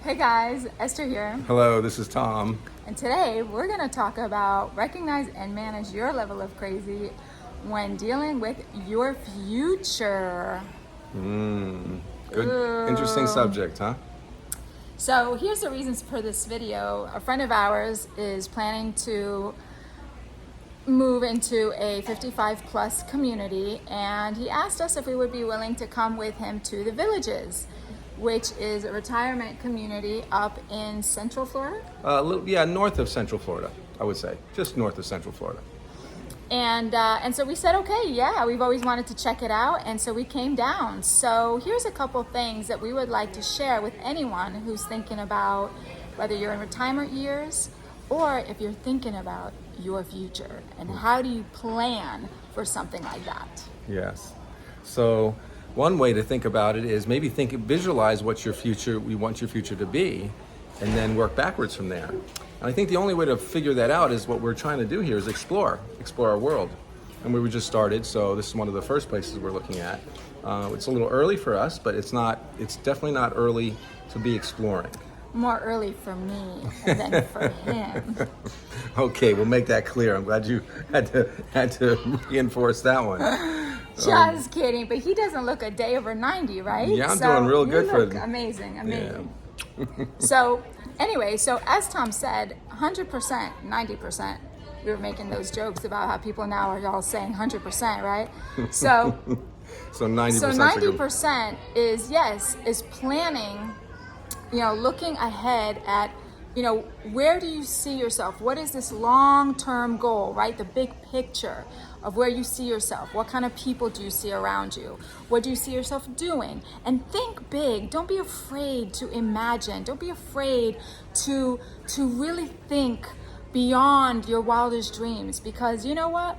Hey guys, Esther here. Hello, this is Tom. And today we're going to talk about recognize and manage your level of crazy when dealing with your future. Good, interesting subject, huh? So here's the reasons for this video. A friend of ours is planning to move into a 55 plus community, and he asked us if we would be willing to come with him to the Villages, which is a retirement community up in Central Florida. North of Central Florida, I would say. Just north of Central Florida. And so we said, okay, yeah, we've always wanted to check it out, and so we came down. So here's a couple things that we would like to share with anyone who's thinking about whether you're in retirement years or if you're thinking about your future, and how do you plan for something like that? Yes. So one way to think about it is maybe visualize what we want your future to be, and then work backwards from there. And I think the only way to figure that out is what we're trying to do here is explore our world. And we were just started, so this is one of the first places we're looking at. It's a little early for us, but it's definitely not early to be exploring. More early for me than for him. Okay, we'll make that clear. I'm glad you had to reinforce that one. Just kidding, but he doesn't look a day over 90, right? Yeah, I'm doing real good for him. Amazing. Yeah. So anyway, so as Tom said, 100%, 90%. We were making those jokes about how people now are all saying 100%, right? So so 90%. So 90% is planning. Looking ahead at, where do you see yourself? What is this long-term goal, right? The big picture of where you see yourself. What kind of people do you see around you? What do you see yourself doing? And think big. Don't be afraid to imagine. Don't be afraid to really think beyond your wildest dreams, because you know what?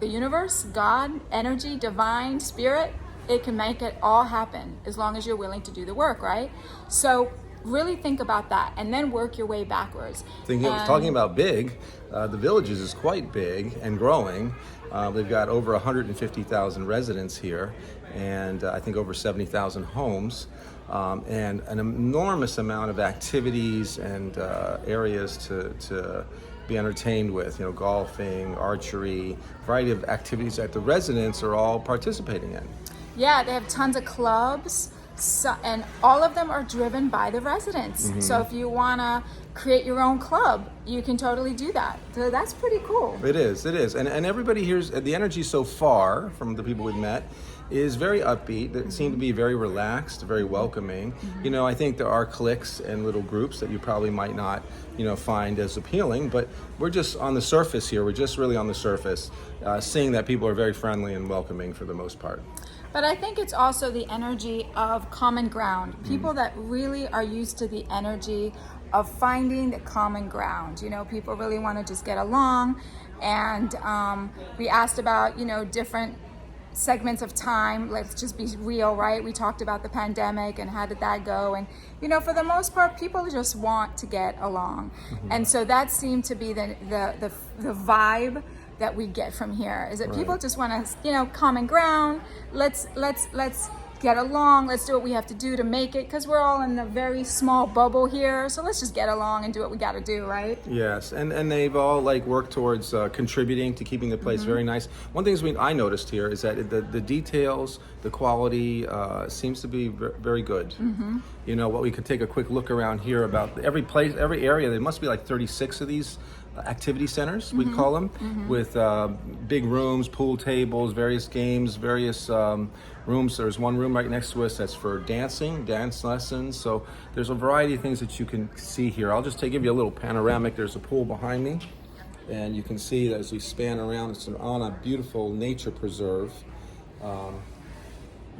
The universe, God, energy, divine, spirit, it can make it all happen as long as you're willing to do the work, right? So really think about that and then work your way backwards. Talking about big, the Villages is quite big and growing. They've got over 150,000 residents here, and I think over 70,000 homes, and an enormous amount of activities and areas to be entertained with, golfing, archery, variety of activities that the residents are all participating in. Yeah, they have tons of clubs, and all of them are driven by the residents. Mm-hmm. So if you want to create your own club, you can totally do that. So that's pretty cool. It is. And everybody here's the energy so far from the people we've met is very upbeat. They seem to be very relaxed, very welcoming. Mm-hmm. I think there are cliques and little groups that you probably might not, find as appealing, but we're just on the surface here. We're just really on the surface, seeing that people are very friendly and welcoming for the most part. But I think it's also the energy of common ground. People that really are used to the energy of finding the common ground. People really want to just get along. And we asked about, different segments of time. Let's just be real, right? We talked about the pandemic and how did that go. And, for the most part, people just want to get along. Mm-hmm. And so that seemed to be the vibe that we get from here, is that people just want to, common ground. Let's get along. Let's do what we have to do to make it, because we're all in a very small bubble here. So let's just get along and do what we got to do, right? Yes, and they've all worked towards contributing to keeping the place very nice. One thing I noticed here is that the details, the quality seems to be very good. Mm-hmm. What we could take a quick look around here about every place, every area. There must be 36 of these activity centers, we call them, with big rooms, pool tables, various games, various rooms. There's one room right next to us that's for dance lessons. So there's a variety of things that you can see here. I'll just give you a little panoramic. There's a pool behind me, and you can see that as we span around, it's on a beautiful nature preserve.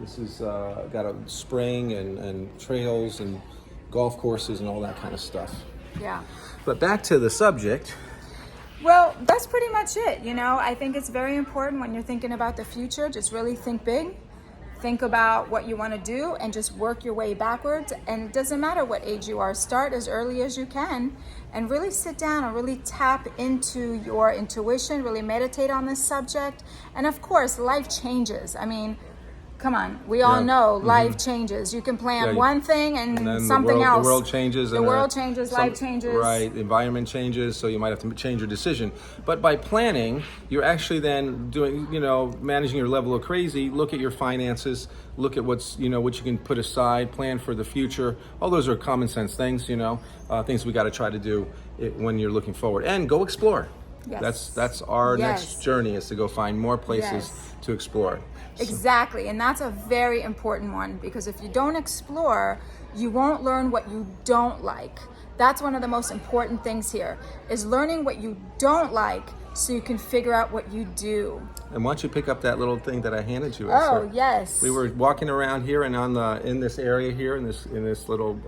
This is got a spring and trails and golf courses and all that kind of stuff. Yeah. But back to the subject. Well, that's pretty much it. I think it's very important when you're thinking about the future, just really think big. Think about what you want to do and just work your way backwards. And it doesn't matter what age you are. Start as early as you can and really sit down and really tap into your intuition, really meditate on this subject. And of course, life changes. come on, we all Yeah. know life changes. You can plan Yeah, one thing and, And then something else. the world changes. The and, world changes, life changes. Right, the environment changes, so you might have to change your decision. But by planning, you're actually then doing, managing your level of crazy. Look at your finances. Look at what's, what you can put aside. Plan for the future. All those are common sense things, things we got to try to do when you're looking forward. And go explore. Yes. That's our Yes. next journey, is to go find more places Yes. to explore. Exactly, and that's a very important one, because if you don't explore, you won't learn what you don't like. That's one of the most important things here, is learning what you don't like so you can figure out what you do. And why don't you pick up that little thing that I handed you? Oh, yes. We were walking around here, and in this area here, in this little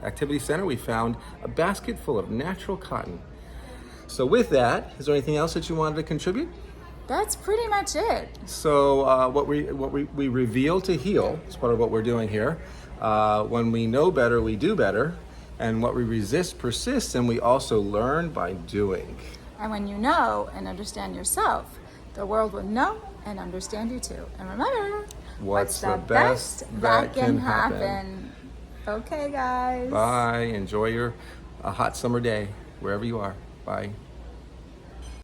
activity center, we found a basket full of natural cotton. So with that, is there anything else that you wanted to contribute? That's pretty much it. So what we reveal to heal is part of what we're doing here. When we know better, we do better, and what we resist persists, and we also learn by doing. And when you know and understand yourself, the world will know and understand you too. And remember, What's the best that can happen? Okay, guys. Bye. Enjoy your hot summer day wherever you are. Bye.